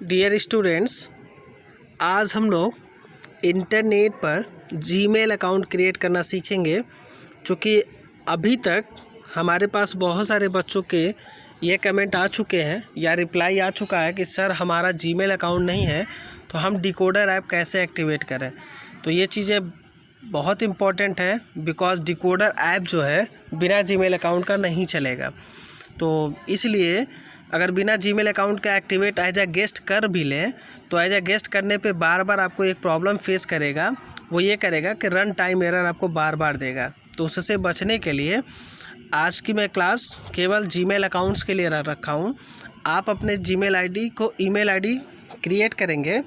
Dear students, आज हम लोग इंटरनेट पर जीमेल अकाउंट क्रिएट करना सीखेंगे। क्योंकि अभी तक हमारे पास बहुत सारे बच्चों के ये कमेंट आ चुके हैं या रिप्लाई आ चुका है कि सर हमारा जीमेल अकाउंट नहीं है तो हम डिकोडर ऐप कैसे एक्टिवेट करें। तो ये चीज़ें बहुत इम्पॉर्टेंट है बिकॉज़ डिकोडर ऐप जो है बिना जीमेल अकाउंट का नहीं चलेगा। तो इसलिए अगर बिना जीमेल अकाउंट का एक्टिवेट एज ए गेस्ट कर भी लें तो एज ए गेस्ट करने पे बार बार आपको एक प्रॉब्लम फेस करेगा। वो ये करेगा कि रन टाइम एरर आपको बार बार देगा। तो उससे बचने के लिए आज की मैं क्लास केवल जीमेल अकाउंट्स के लिए रखा हूँ। आप अपने जीमेल आईडी को ईमेल आईडी क्रिएट करेंगे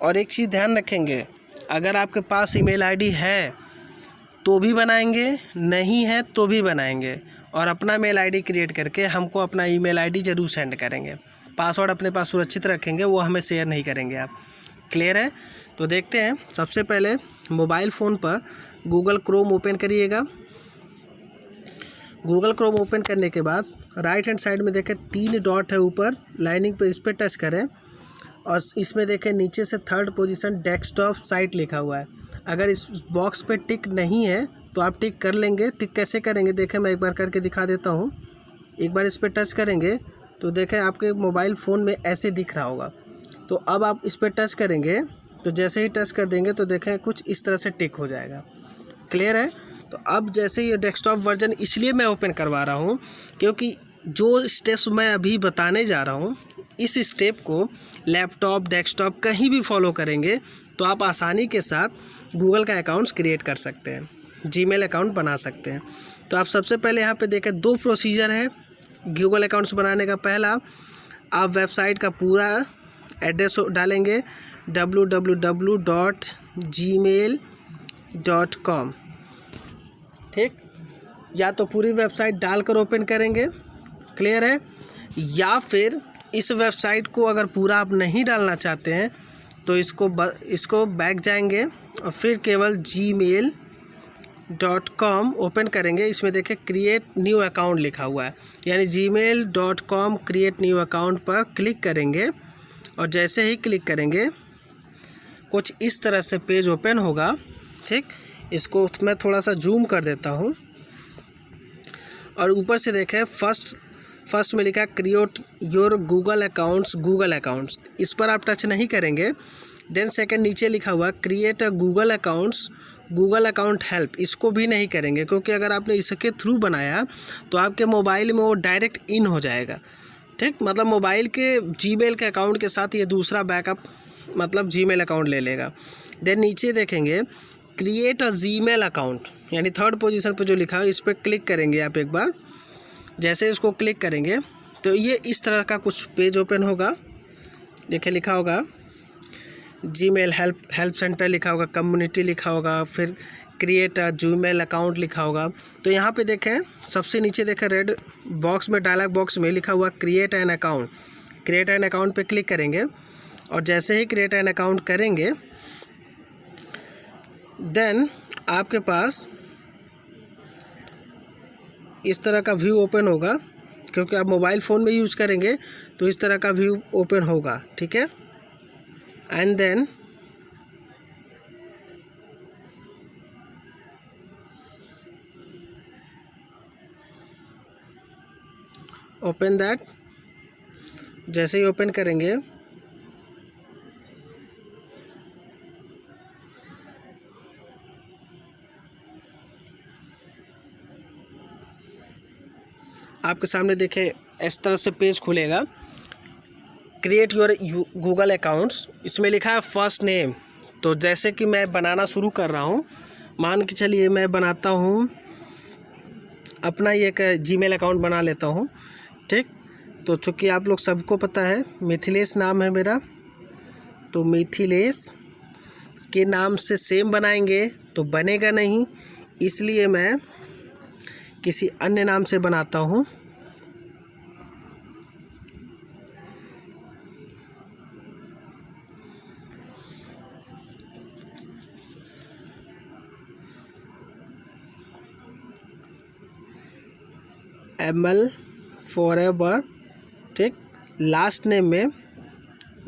और एक चीज़ ध्यान रखेंगे, अगर आपके पास ईमेल आईडी है तो भी बनाएंगे, नहीं है तो भी बनाएंगे, और अपना मेल आईडी क्रिएट करके हमको अपना ईमेल आईडी ज़रूर सेंड करेंगे। पासवर्ड अपने पास सुरक्षित रखेंगे, वो हमें शेयर नहीं करेंगे आप। क्लियर है? तो देखते हैं। सबसे पहले मोबाइल फ़ोन पर गूगल क्रोम ओपन करिएगा। गूगल क्रोम ओपन करने के बाद राइट हैंड साइड में देखें 3 डॉट है ऊपर लाइनिंग पे, इस पर टच करें और इसमें देखें नीचे से 3rd पोजीशन डेस्कटॉप साइट लिखा हुआ है। अगर इस बॉक्स पे टिक नहीं है तो आप टिक कर लेंगे। टिक कैसे करेंगे देखें, मैं एक बार करके दिखा देता हूँ। एक बार इस पर टच करेंगे तो देखें आपके मोबाइल फ़ोन में ऐसे दिख रहा होगा। तो अब आप इस पर टच करेंगे तो जैसे ही टच कर देंगे तो देखें कुछ इस तरह से टिक हो जाएगा। क्लियर है? तो अब जैसे ये डेस्कटॉप वर्जन इसलिए मैं ओपन करवा रहा हूँ क्योंकि जो स्टेप्स मैं अभी बताने जा रहा हूँ इस स्टेप को लैपटॉप डेस्कटॉप कहीं भी फॉलो करेंगे तो आप आसानी के साथ गूगल का अकाउंट्स क्रिएट कर सकते हैं, जीमेल अकाउंट बना सकते हैं। तो आप सबसे पहले यहाँ पे देखें 2 प्रोसीजर है गूगल अकाउंट्स बनाने का। पहला, आप वेबसाइट का पूरा एड्रेस डालेंगे www.gmail.com। ठीक, या तो पूरी वेबसाइट डालकर ओपन करेंगे। क्लियर है? या फिर इस वेबसाइट को अगर पूरा आप नहीं डालना चाहते हैं तो इसको बैक जाएंगे और फिर केवल gmail.com ओपन करेंगे। इसमें देखें क्रिएट न्यू अकाउंट लिखा हुआ है, यानी gmail.com क्रिएट न्यू अकाउंट पर क्लिक करेंगे और जैसे ही क्लिक करेंगे कुछ इस तरह से पेज ओपन होगा। ठीक, इसको मैं थोड़ा सा जूम कर देता हूँ और ऊपर से देखें फर्स्ट में लिखा है क्रिएट योर गूगल अकाउंट्स, इस पर आप टच नहीं करेंगे। देन सेकंड नीचे लिखा हुआ create a Google account help, इसको भी नहीं करेंगे क्योंकि अगर आपने इसके थ्रू बनाया तो आपके मोबाइल में वो डायरेक्ट इन हो जाएगा। ठीक, मतलब मोबाइल के जीमेल के अकाउंट के साथ ये दूसरा बैकअप मतलब जीमेल अकाउंट ले लेगा। देन नीचे देखेंगे क्रिएट अ जीमेल अकाउंट, यानी 3rd पोजीशन पर जो लिखा है इस पर क्लिक करेंगे आप एक बार। जैसे इसको क्लिक करेंगे तो ये इस तरह का कुछ पेज ओपन होगा। देखिए लिखा होगा जीमेल हेल्प सेंटर लिखा होगा, कम्युनिटी लिखा होगा, फिर क्रिएट अ जीमेल अकाउंट लिखा होगा। तो यहाँ पे देखें सबसे नीचे देखें रेड बॉक्स में डायलॉग बॉक्स में लिखा हुआ क्रिएट एन अकाउंट पे क्लिक करेंगे और जैसे ही क्रिएट एन अकाउंट करेंगे देन आपके पास इस तरह का व्यू ओपन होगा। क्योंकि आप मोबाइल फ़ोन में यूज़ करेंगे तो इस तरह का व्यू ओपन होगा। ठीक है, एंड देन ओपन दैट। जैसे ही ओपन करेंगे आपके सामने देखें इस तरह से पेज खुलेगा क्रिएट योर गूगल अकाउंट्स। इसमें लिखा है फर्स्ट नेम। तो जैसे कि मैं बनाना शुरू कर रहा हूँ, मान के चलिए मैं बनाता हूँ अपना ही एक जीमेल अकाउंट बना लेता हूँ। ठीक, तो चूँकि आप लोग सबको पता है मिथिलेश नाम है मेरा, तो मिथिलेश के नाम से सेम बनाएंगे तो बनेगा नहीं, इसलिए मैं किसी अन्य नाम से बनाता हूँ। ML forever. ठीक, लास्ट नेम में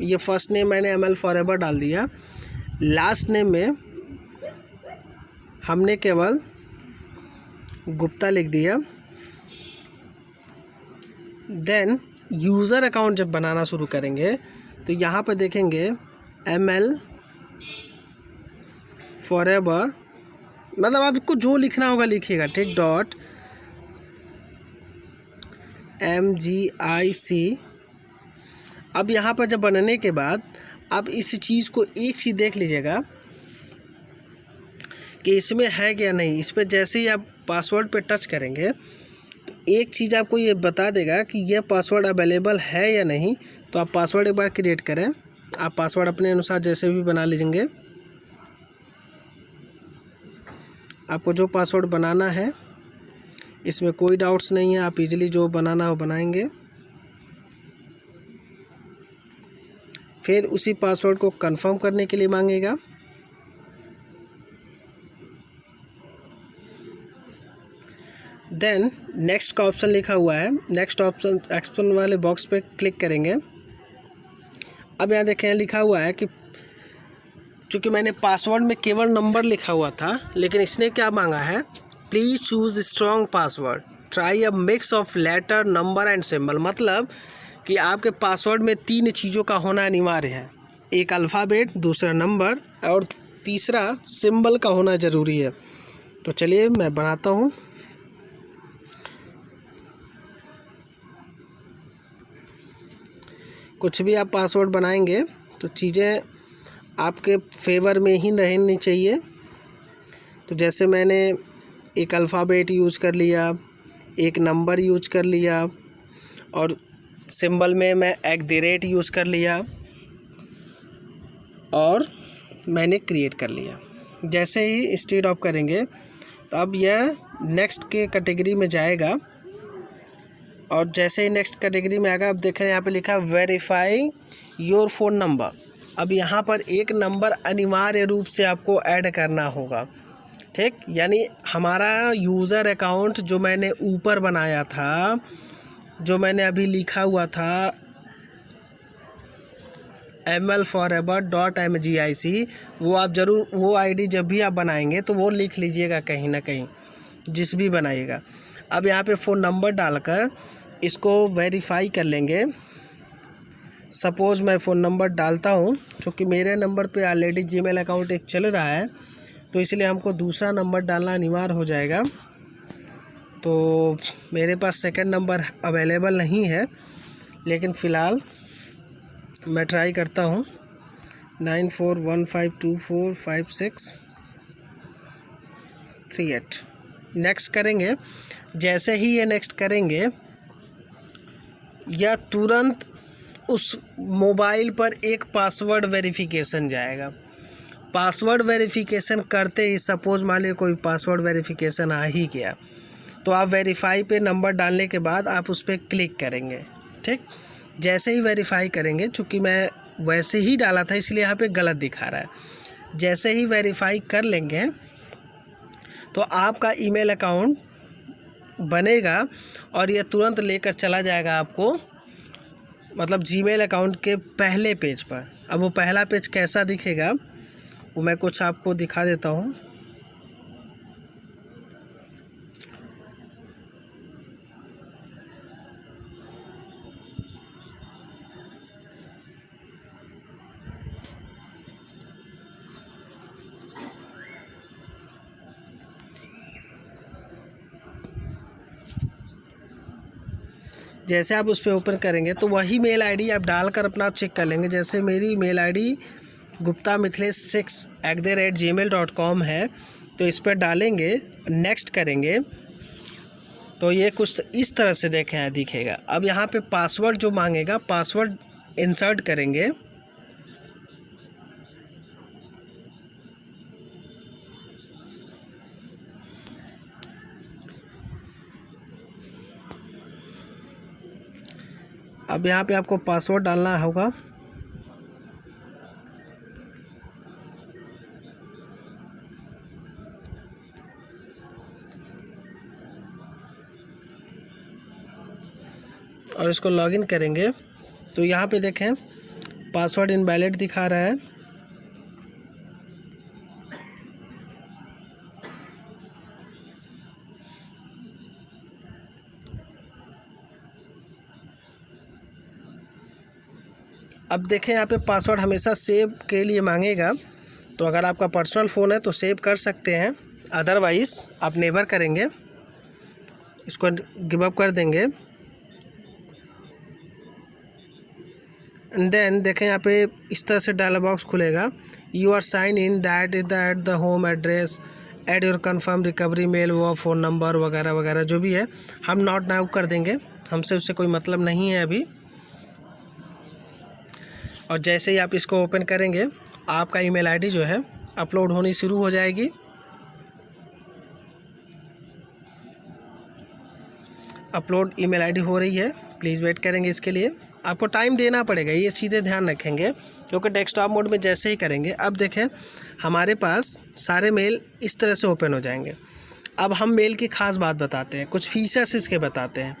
ये फर्स्ट नेम मैंने ML फॉरएवर डाल दिया। लास्ट नेम में हमने केवल गुप्ता लिख दिया। देन यूज़र अकाउंट जब बनाना शुरू करेंगे तो यहाँ पर देखेंगे ML फॉरएवर, मतलब आपको जो लिखना होगा लिखिएगा, ठीक, डॉट MGIC। अब यहाँ पर जब बनने के बाद आप इस चीज़ को एक चीज़ देख लीजिएगा कि इसमें है क्या नहीं। इस पर जैसे ही आप पासवर्ड पे टच करेंगे तो एक चीज़ आपको ये बता देगा कि यह पासवर्ड अवेलेबल है या नहीं। तो आप पासवर्ड एक बार क्रिएट करें। आप पासवर्ड अपने अनुसार जैसे भी बना लीजिएंगे। आपको जो पासवर्ड बनाना है इसमें कोई डाउट्स नहीं है, आप इजीली जो बनाना हो बनाएंगे। फिर उसी पासवर्ड को कंफर्म करने के लिए मांगेगा। देन नेक्स्ट का ऑप्शन लिखा हुआ है, नेक्स्ट ऑप्शन वाले बॉक्स पे क्लिक करेंगे। अब यहाँ देखें लिखा हुआ है कि चूँकि मैंने पासवर्ड में केवल नंबर लिखा हुआ था, लेकिन इसने क्या मांगा है, please choose strong password, try a mix of letter number and symbol. मतलब कि आपके पासवर्ड में 3 चीज़ों का होना अनिवार्य है, एक अल्फ़ाबेट, दूसरा नंबर और तीसरा सिंबल का होना ज़रूरी है। तो चलिए मैं बनाता हूँ। कुछ भी आप पासवर्ड बनाएंगे तो चीज़ें आपके फेवर में ही रहनी चाहिए। तो जैसे मैंने एक अल्फ़ाबेट यूज़ कर लिया, एक नंबर यूज़ कर लिया और सिंबल में मैं @ यूज़ कर लिया और मैंने क्रिएट कर लिया। जैसे ही स्टार्ट ऑफ करेंगे तो अब यह नेक्स्ट के कैटेगरी में जाएगा और जैसे ही नेक्स्ट कैटेगरी में आएगा, अब देखें यहाँ पे लिखा वेरीफाई योर फ़ोन नंबर। अब यहाँ पर एक नंबर अनिवार्य रूप से आपको ऐड करना होगा, ठीक। यानी हमारा यूज़र अकाउंट जो मैंने ऊपर बनाया था, जो मैंने अभी लिखा हुआ था MLForever.MGIC, वो आप ज़रूर वो आईडी जब भी आप बनाएंगे तो वो लिख लीजिएगा कहीं ना कहीं, जिस भी बनाइएगा। अब यहाँ पे फ़ोन नंबर डालकर इसको वेरीफाई कर लेंगे। सपोज़ मैं फ़ोन नंबर डालता हूँ, क्योंकि मेरे नंबर पे ऑलरेडी जीमेल अकाउंट एक चल रहा है तो इसलिए हमको दूसरा नंबर डालना अनिवार्य हो जाएगा। तो मेरे पास सेकंड नंबर अवेलेबल नहीं है, लेकिन फ़िलहाल मैं ट्राई करता हूँ। 9415245638 नेक्स्ट करेंगे। जैसे ही ये नेक्स्ट करेंगे या तुरंत उस मोबाइल पर एक पासवर्ड वेरिफिकेशन जाएगा। पासवर्ड वेरिफिकेशन करते ही सपोज़ मान लीजिए कोई पासवर्ड वेरिफिकेशन आ ही गया तो आप वेरीफाई पे नंबर डालने के बाद आप उस पर क्लिक करेंगे, ठीक। जैसे ही वेरीफाई करेंगे, चूँकि मैं वैसे ही डाला था इसलिए यहाँ पे गलत दिखा रहा है। जैसे ही वेरीफाई कर लेंगे तो आपका ईमेल अकाउंट बनेगा और ये तुरंत लेकर चला जाएगा आपको, मतलब जीमेल अकाउंट के पहले पेज पर। अब वो पहला पेज कैसा दिखेगा वो मैं कुछ आपको दिखा देता हूँ। जैसे आप उस पर ओपन करेंगे तो वही मेल आईडी आप डालकर अपना चेक कर लेंगे। जैसे मेरी मेल आईडी guptamithilesh6@gmail.com है, तो इस पर डालेंगे, नेक्स्ट करेंगे तो ये कुछ इस तरह से दिखेगा। अब यहाँ पे पासवर्ड जो मांगेगा, पासवर्ड इंसर्ट करेंगे। अब यहाँ पे आपको पासवर्ड डालना होगा। और इसको लॉगिन करेंगे तो यहाँ पे देखें पासवर्ड इनवैलिड दिखा रहा है। अब देखें यहाँ पे पासवर्ड हमेशा सेव के लिए मांगेगा, तो अगर आपका पर्सनल फ़ोन है तो सेव कर सकते हैं, अदरवाइज़ आप नेवर करेंगे, इसको गिव अप कर देंगे। एंड देन देखें यहाँ पे इस तरह से डायलॉग बॉक्स खुलेगा, you are sign in that is that the home address, add your confirm recovery mail व फ़ोन नंबर वगैरह वगैरह जो भी है हम नॉट नाउ कर देंगे, हमसे उससे कोई मतलब नहीं है अभी। और जैसे ही आप इसको ओपन करेंगे आपका ईमेल आईडी जो है अपलोड होनी शुरू हो जाएगी। अपलोड ईमेल आईडी हो रही है, प्लीज़ वेट करेंगे इसके लिए, आपको टाइम देना पड़ेगा, ये चीज़ें ध्यान रखेंगे क्योंकि डेस्कटॉप मोड में जैसे ही करेंगे। अब देखें हमारे पास सारे मेल इस तरह से ओपन हो जाएंगे। अब हम मेल की ख़ास बात बताते हैं, कुछ फीचर्स इसके बताते हैं।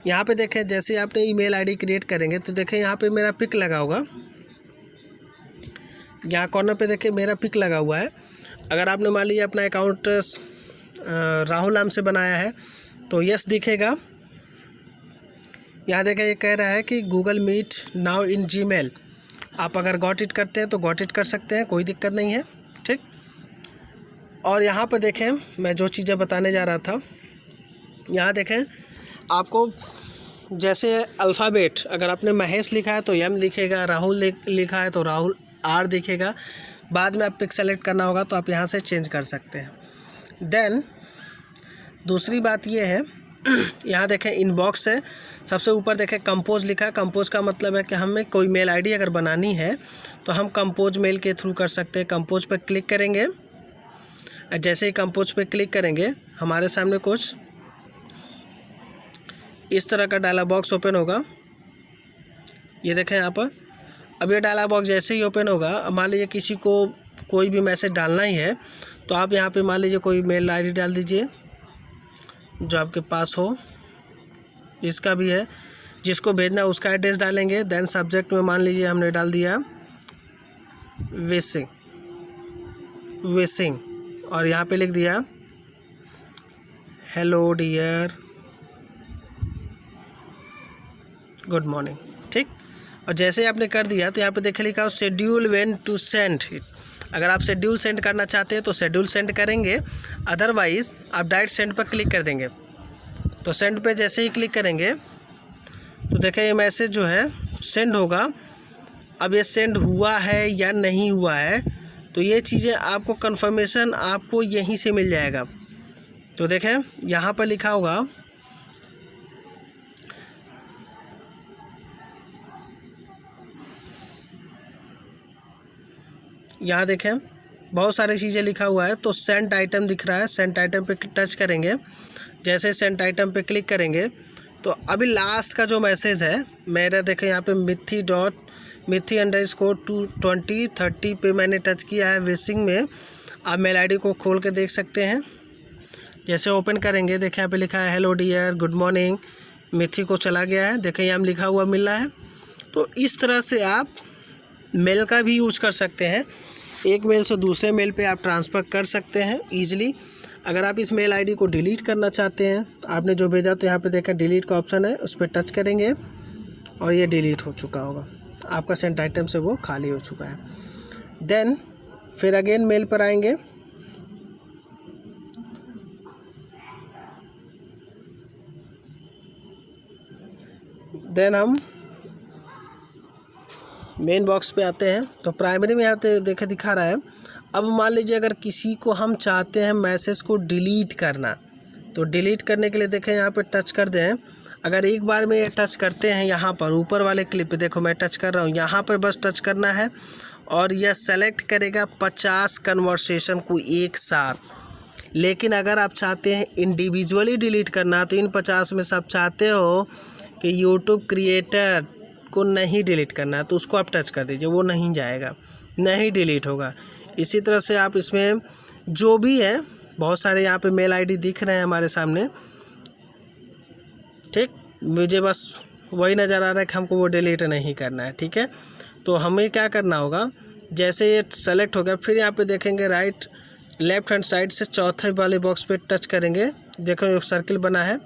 यहाँ पे देखें जैसे आपने ईमेल आईडी क्रिएट करेंगे तो देखें यहाँ पे मेरा पिक लगा होगा, यहाँ कॉर्नर पे देखें मेरा पिक लगा हुआ है। अगर आपने मान लीजिए अपना अकाउंट राहुल नाम से बनाया है तो यस दिखेगा। यहाँ देखें ये कह रहा है कि Google Meet now in Gmail, आप अगर गॉट इट करते हैं तो गॉट इट कर सकते हैं, कोई दिक्कत नहीं है, ठीक। और यहाँ पर देखें मैं जो चीज़ें बताने जा रहा था, यहाँ देखें आपको जैसे अल्फ़ाबेट, अगर आपने महेश लिखा है तो एम लिखेगा, राहुल लिखा है तो राहुल आर दिखेगा। बाद में आप पिक सेलेक्ट करना होगा तो आप यहाँ से चेंज कर सकते हैं। देन दूसरी बात ये है, यहाँ देखें इनबॉक्स है, सबसे ऊपर देखें कंपोज लिखा है। कंपोज का मतलब है कि हमें कोई मेल आईडी अगर बनानी है तो हम कंपोज मेल के थ्रू कर सकते हैं। कंपोज पर क्लिक करेंगे, जैसे ही कंपोज पे क्लिक करेंगे हमारे सामने कुछ इस तरह का डायलॉग बॉक्स ओपन होगा। ये देखें यहाँ पर, अब ये डायलॉग बॉक्स जैसे ही ओपन होगा, मान लीजिए किसी को कोई भी मैसेज डालना ही है तो आप यहाँ पे मान लीजिए कोई मेल आईडी डाल दीजिए जो आपके पास हो, इसका भी है, जिसको भेजना है उसका एड्रेस डालेंगे। देन सब्जेक्ट में मान लीजिए हमने डाल दिया विशिंग और यहाँ पे लिख दिया हेलो डियर गुड मॉर्निंग, ठीक। और जैसे आपने कर दिया तो यहाँ पे देखे लिखा हो schedule when to send it. अगर आप शेड्यूल सेंड करना चाहते हैं तो शेड्यूल सेंड करेंगे, अदरवाइज़ आप डायरेक्ट सेंड पर क्लिक कर देंगे। तो सेंड पे जैसे ही क्लिक करेंगे तो देखें ये मैसेज जो है सेंड होगा। अब ये सेंड हुआ है या नहीं हुआ है तो ये चीज़ें आपको कंफर्मेशन आपको यहीं से मिल जाएगा। तो देखें यहाँ पर लिखा होगा यहाँ देखें बहुत सारी चीज़ें लिखा हुआ है। तो सेंट आइटम दिख रहा है, सेंट आइटम पे टच करेंगे, जैसे सेंट आइटम पे क्लिक करेंगे तो अभी लास्ट का जो मैसेज है मेरा देखें यहाँ पे मिथी_22030 पे मैंने टच किया है विशिंग में। आप मेल आईडी को खोल के देख सकते हैं। जैसे ओपन करेंगे देखें यहाँ पे लिखा है हेलो डियर गुड मॉर्निंग, मिथी को चला गया है, देखें यहाँ लिखा हुआ मिल रहा है। तो इस तरह से आप मेल का भी यूज कर सकते हैं, एक मेल से दूसरे मेल पे आप ट्रांसफ़र कर सकते हैं ईजिली। अगर आप इस मेल आईडी को डिलीट करना चाहते हैं, आपने जो भेजा तो यहाँ पे देखा डिलीट का ऑप्शन है, उस पर टच करेंगे और ये डिलीट हो चुका होगा, आपका सेंट आइटम से वो खाली हो चुका है। देन फिर अगेन मेल पर आएंगे, देन हम मेन बॉक्स पे आते हैं तो प्राइमरी में आते देखे दिखा रहा है। अब मान लीजिए अगर किसी को हम चाहते हैं मैसेज को डिलीट करना, तो डिलीट करने के लिए देखें यहाँ पे टच कर दें। अगर एक बार में ये टच करते हैं यहाँ पर ऊपर वाले क्लिप पे, देखो मैं टच कर रहा हूँ, यहाँ पर बस टच करना है और यह सेलेक्ट करेगा 50 कन्वर्सेशन को एक साथ। लेकिन अगर आप चाहते हैं इंडिविजुअली डिलीट करना तो इन 50 में सब चाहते हो कि यूट्यूब क्रिएटर को नहीं डिलीट करना है तो उसको आप टच कर दीजिए, वो नहीं जाएगा, नहीं डिलीट होगा। इसी तरह से आप इसमें जो भी है बहुत सारे यहाँ पे मेल आईडी दिख रहे हैं हमारे सामने, ठीक। मुझे बस वही नज़र आ रहा है कि हमको वो डिलीट नहीं करना है, ठीक है। तो हमें क्या करना होगा, जैसे ये सेलेक्ट हो गया फिर यहाँ पे देखेंगे राइट लेफ्ट हैंड साइड से चौथे वाले बॉक्स पे टच करेंगे। देखो एक सर्किल बना है,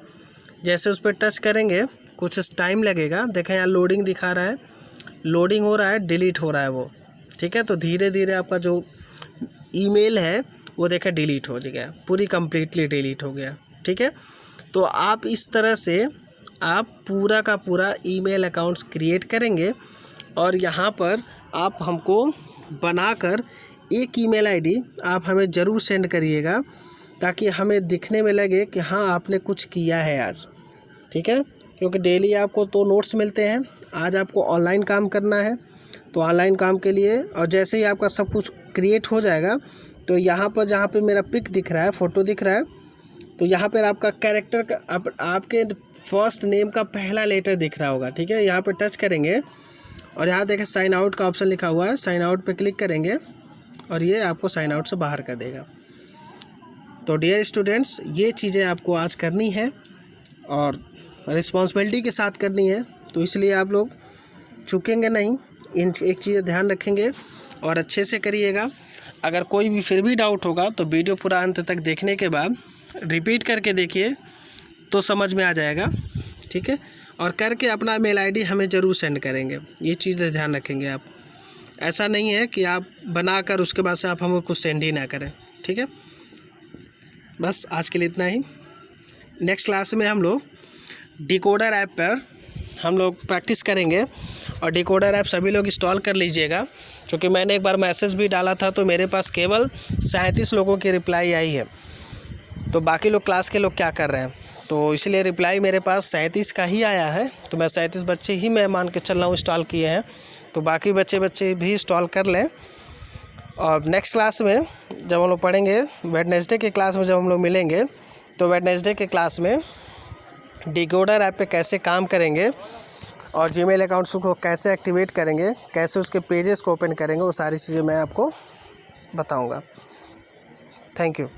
जैसे उस पर टच करेंगे कुछ टाइम लगेगा। देखें यहाँ लोडिंग दिखा रहा है, लोडिंग हो रहा है, डिलीट हो रहा है वो, ठीक है। तो धीरे धीरे आपका जो ईमेल है वो देखें डिलीट हो गया, पूरी कंप्लीटली डिलीट हो गया, ठीक है। तो आप इस तरह से आप पूरा का पूरा ईमेल अकाउंट्स क्रिएट करेंगे और यहाँ पर आप हमको बनाकर एक ईमेल आईडी आप हमें ज़रूर सेंड करिएगा, ताकि हमें दिखने में लगे कि हाँ आपने कुछ किया है आज, ठीक है। क्योंकि डेली आपको तो नोट्स मिलते हैं, आज आपको ऑनलाइन काम करना है। तो ऑनलाइन काम के लिए और जैसे ही आपका सब कुछ क्रिएट हो जाएगा तो यहाँ पर जहाँ पे मेरा पिक दिख रहा है, फ़ोटो दिख रहा है, तो यहाँ पर आपका कैरेक्टर का आपके फर्स्ट नेम का पहला लेटर दिख रहा होगा, ठीक है। यहाँ पर टच करेंगे और यहाँ देखें साइन आउट का ऑप्शन लिखा हुआ है, साइन आउट पे क्लिक करेंगे और ये आपको साइन आउट से बाहर कर देगा। तो डियर स्टूडेंट्स, ये चीज़ें आपको आज करनी है और रिस्पॉन्सिबिलिटी के साथ करनी है, तो इसलिए आप लोग चूकेंगे नहीं, इन एक चीज़ें ध्यान रखेंगे और अच्छे से करिएगा। अगर कोई भी फिर भी डाउट होगा तो वीडियो पूरा अंत तक देखने के बाद रिपीट करके देखिए तो समझ में आ जाएगा, ठीक है। और करके अपना मेल आईडी हमें ज़रूर सेंड करेंगे, ये चीज़ें ध्यान रखेंगे आप। ऐसा नहीं है कि आप बनाकर उसके बाद से आप हमें कुछ सेंड ही ना करें, ठीक है। बस आज के लिए इतना ही। नेक्स्ट क्लास में हम लोग डिकोडर ऐप पर हम लोग प्रैक्टिस करेंगे और डिकोडर ऐप सभी लोग इंस्टॉल कर लीजिएगा, क्योंकि मैंने एक बार मैसेज भी डाला था तो मेरे पास केवल 37 लोगों की रिप्लाई आई है। तो बाकी लोग क्लास के लोग क्या कर रहे हैं, तो इसलिए रिप्लाई मेरे पास 37 का ही आया है। तो मैं 37 बच्चे ही मैं मान के चल रहा हूँ इंस्टॉल किए हैं, तो बाकी बच्चे भी इंस्टॉल कर लें। और नेक्स्ट क्लास में जब हम लोग पढ़ेंगे, वेडनेसडे के क्लास में जब हम लोग मिलेंगे, तो वेडनेसडे के क्लास में डिकोडर ऐप पे कैसे काम करेंगे और जीमेल अकाउंट्स को कैसे एक्टिवेट करेंगे, कैसे उसके पेजेस को ओपन करेंगे, वो सारी चीज़ें मैं आपको बताऊंगा। Thank you.